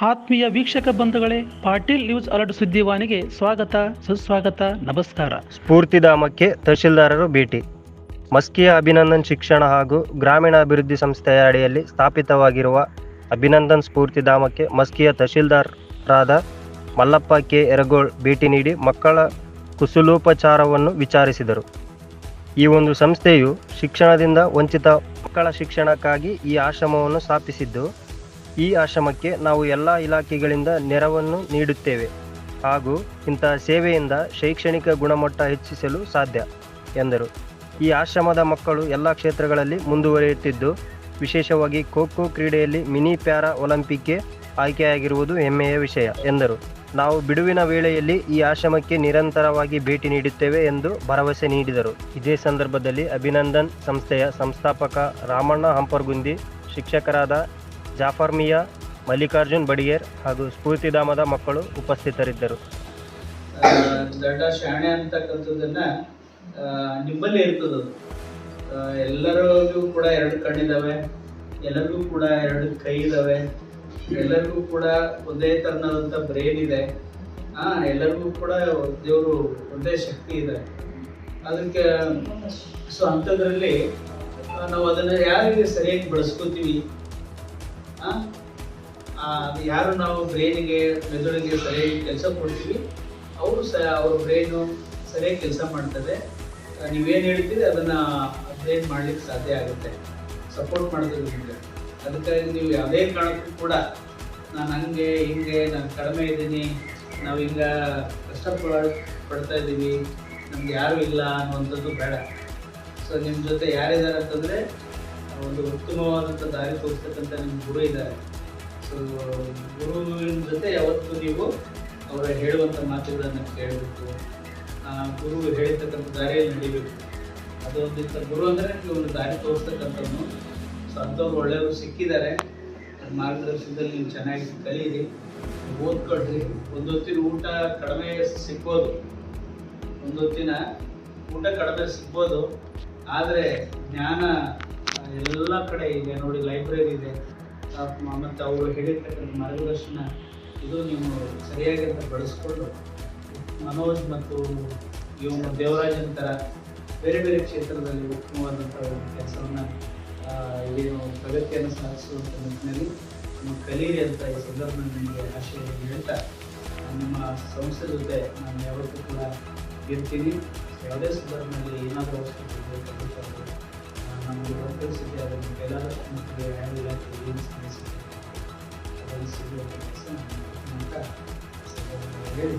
ಆತ್ಮೀಯ ವೀಕ್ಷಕ ಬಂಧುಗಳೇ, ಪಾಟೀಲ್ ನ್ಯೂಸ್ ಅಲರ್ಟ್ ಸುದ್ದಿವಾಹಿನಿಗೆ ಸ್ವಾಗತ, ಸುಸ್ವಾಗತ, ನಮಸ್ಕಾರ. ಸ್ಫೂರ್ತಿಧಾಮಕ್ಕೆ ತಹಶೀಲ್ದಾರರು ಭೇಟಿ. ಮಸ್ಕಿಯ ಅಭಿನಂದನ್ ಶಿಕ್ಷಣ ಹಾಗೂ ಗ್ರಾಮೀಣಾಭಿವೃದ್ಧಿ ಸಂಸ್ಥೆಯ ಅಡಿಯಲ್ಲಿ ಸ್ಥಾಪಿತವಾಗಿರುವ ಅಭಿನಂದನ್ ಸ್ಫೂರ್ತಿಧಾಮಕ್ಕೆ ಮಸ್ಕಿಯ ತಹಶೀಲ್ದಾರರಾದ ಮಲ್ಲಪ್ಪ ಕೆ ಯರಗೋಳ್ ಭೇಟಿ ನೀಡಿ ಮಕ್ಕಳ ಕುಶಲೋಪಚಾರವನ್ನು ವಿಚಾರಿಸಿದರು. ಈ ಒಂದು ಸಂಸ್ಥೆಯು ಶಿಕ್ಷಣದಿಂದ ವಂಚಿತ ಮಕ್ಕಳ ಶಿಕ್ಷಣಕ್ಕಾಗಿ ಈ ಆಶ್ರಮವನ್ನು ಸ್ಥಾಪಿಸಿದ್ದು, ಈ ಆಶ್ರಮಕ್ಕೆ ನಾವು ಎಲ್ಲ ಇಲಾಖೆಗಳಿಂದ ನೆರವನ್ನು ನೀಡುತ್ತೇವೆ ಹಾಗೂ ಇಂತಹ ಸೇವೆಯಿಂದ ಶೈಕ್ಷಣಿಕ ಗುಣಮಟ್ಟ ಹೆಚ್ಚಿಸಲು ಸಾಧ್ಯ ಎಂದರು. ಈ ಆಶ್ರಮದ ಮಕ್ಕಳು ಎಲ್ಲ ಕ್ಷೇತ್ರಗಳಲ್ಲಿ ಮುಂದುವರಿಯುತ್ತಿದ್ದು, ವಿಶೇಷವಾಗಿ ಖೋ ಖೋ ಕ್ರೀಡೆಯಲ್ಲಿ ಮಿನಿ ಪ್ಯಾರಾ ಒಲಿಂಪಿಕ್ಗೆ ಆಯ್ಕೆಯಾಗಿರುವುದು ಹೆಮ್ಮೆಯ ವಿಷಯ ಎಂದರು. ನಾವು ಬಿಡುವಿನ ವೇಳೆಯಲ್ಲಿ ಈ ಆಶ್ರಮಕ್ಕೆ ನಿರಂತರವಾಗಿ ಭೇಟಿ ನೀಡುತ್ತೇವೆ ಎಂದು ಭರವಸೆ ನೀಡಿದರು. ಇದೇ ಸಂದರ್ಭದಲ್ಲಿ ಅಭಿನಂದನ್ ಸಂಸ್ಥೆಯ ಸಂಸ್ಥಾಪಕ ರಾಮಣ್ಣ ಹಂಪರ್ಗುಂದಿ, ಶಿಕ್ಷಕರಾದ ಜಾಫರ್ ಮಿಯಾ, ಮಲ್ಲಿಕಾರ್ಜುನ್ ಬಡಿಗೇರ್ ಹಾಗೂ ಸ್ಫೂರ್ತಿಧಾಮದ ಮಕ್ಕಳು ಉಪಸ್ಥಿತರಿದ್ದರು. ದೊಡ್ಡ ಶಾಣೆ ಅಂತಕ್ಕಂಥದ್ದನ್ನ ನಿಮ್ಮಲ್ಲಿ ಇರ್ತದೆ. ಎಲ್ಲರಿಗೂ ಕೂಡ ಎರಡು ಕಣ್ಣಿದಾವೆ, ಎಲ್ಲರಿಗೂ ಕೂಡ ಎರಡು ಕೈ ಇದಾವೆ, ಎಲ್ಲರಿಗೂ ಕೂಡ ಒಂದೇ ತರನಾದಂಥ ಬ್ರೇನ್ ಇದೆ. ಎಲ್ಲರಿಗೂ ಕೂಡ ದೇವರು ಒಂದೇ ಶಕ್ತಿ ಇದೆ. ಅದಕ್ಕೆ ಅಂಥದ್ರಲ್ಲಿ ನಾವು ಅದನ್ನು ಯಾರಿಗೆ ಸರಿಯಾಗಿ ಬಳಸ್ಕೋತೀವಿ, ಯಾರು ನಾವು ಬ್ರೈನಿಗೆ, ಮೆದುಳಿಗೆ ಸರಿಯಾಗಿ ಕೆಲಸ ಕೊಡ್ತೀವಿ, ಅವ್ರ ಬ್ರೈನು ಸರಿಯಾಗಿ ಕೆಲಸ ಮಾಡ್ತದೆ. ನೀವೇನು ಹೇಳ್ತೀರಿ ಅದನ್ನು ಬ್ರೈನ್ ಮಾಡ್ಲಿಕ್ಕೆ ಸಾಧ್ಯ ಆಗುತ್ತೆ, ಸಪೋರ್ಟ್ ಮಾಡ್ತದೆ ನಿಮಗೆ. ಅದಕ್ಕಾಗಿ ನೀವು ಯಾವುದೇ ಕಾರಣಕ್ಕೂ ಕೂಡ ನಾನು ಹಂಗೆ ಹಿಂಗೆ, ನಾನು ಕಡಿಮೆ ಇದ್ದೀನಿ, ನಾವು ಹಿಂಗ ಪಡ್ತಾ ಇದ್ದೀವಿ, ನಮ್ಗೆ ಯಾರೂ ಇಲ್ಲ ಅನ್ನುವಂಥದ್ದು ಬೇಡ. ಸೊ ನಿಮ್ಮ ಜೊತೆ ಯಾರಿದ್ದಾರೆ ಅಂತಂದರೆ ಒಂದು ಉತ್ತಮವಾದಂಥ ದಾರಿ ತೋರಿಸ್ತಕ್ಕಂಥ ನಿಮ್ಮ ಗುರು ಇದ್ದಾರೆ. ಸೊ ಗುರುವಿನ ಜೊತೆ ಯಾವತ್ತೂ ನೀವು ಅವರ ಹೇಳುವಂಥ ಮಾತುಗಳನ್ನು ಕೇಳಬೇಕು, ಗುರು ಹೇಳಿರ್ತಕ್ಕಂಥ ದಾರಿಯಲ್ಲಿ ನಡಿಬೇಕು. ಅದೊಂದಿಂಥ ಗುರು ಅಂದರೆ ನೀವು ಒಂದು ದಾರಿ ತೋರಿಸ್ತಕ್ಕಂಥವ್ನು. ಸೊ ಅಂಥವ್ರು ಒಳ್ಳೆಯವರು ಸಿಕ್ಕಿದ್ದಾರೆ. ಮಾರ್ಗದರ್ಶನದಲ್ಲಿ ನೀವು ಚೆನ್ನಾಗಿ ಕಲೀರಿ, ಓದ್ಕೊಳ್ರಿ. ಒಂದೊತ್ತಿನ ಊಟ ಕಡಿಮೆ ಸಿಗ್ಬೋದು, ಆದರೆ ಜ್ಞಾನ ಎಲ್ಲ ಕಡೆ ಇದೆ ನೋಡಿ. ಲೈಬ್ರರಿ ಇದೆ, ಮತ್ತು ಅವರು ಹೇಳಿರ್ತಕ್ಕಂಥ ಮಾರ್ಗದರ್ಶನ ಇದು ನೀವು ಸರಿಯಾಗಿ ಅಂತ ಬಳಸ್ಕೊಂಡು ಮನೋಜ್ ಮತ್ತು ಇವನು ದೇವರಾಜ್ ಅಂತರ ಬೇರೆ ಬೇರೆ ಕ್ಷೇತ್ರದಲ್ಲಿ ಉತ್ತಮವಾದಂಥ ಒಂದು ಕೆಲಸವನ್ನು ಇಡೀ ಪ್ರಗತಿಯನ್ನು ಸಾಧಿಸುವಂಥ ನಿಟ್ಟಿನಲ್ಲಿ ನೀವು ಕಲೀರಿ ಅಂತ ಈ ಸಂದರ್ಭದಲ್ಲಿ ನಿಮಗೆ ಆಶಯವನ್ನು ಹೇಳ್ತಾ, ನಿಮ್ಮ ಸಂಸ್ಥೆ ಜೊತೆ ನಾನು ಯಾವತ್ತೂ ಕೂಡ ಇರ್ತೀನಿ. ಯಾವುದೇ ಸಂದರ್ಭದಲ್ಲಿ ಏನಾದರೂ ಅವಶ್ಯಕತೆ ನಮಗೆ ಪರಿಸ್ಥಿತಿ ಅದನ್ನು ಕೈಲಾದಷ್ಟು ಮಕ್ಕಳಿಗೆ ಯಾವ ಇಲಾಖೆ ಏನು ಸಮಸ್ಯೆ ಅದನ್ನು ಸಿಗುವಂಥ ಕೆಲಸ ಮೂಲಕ ಹೇಳಿ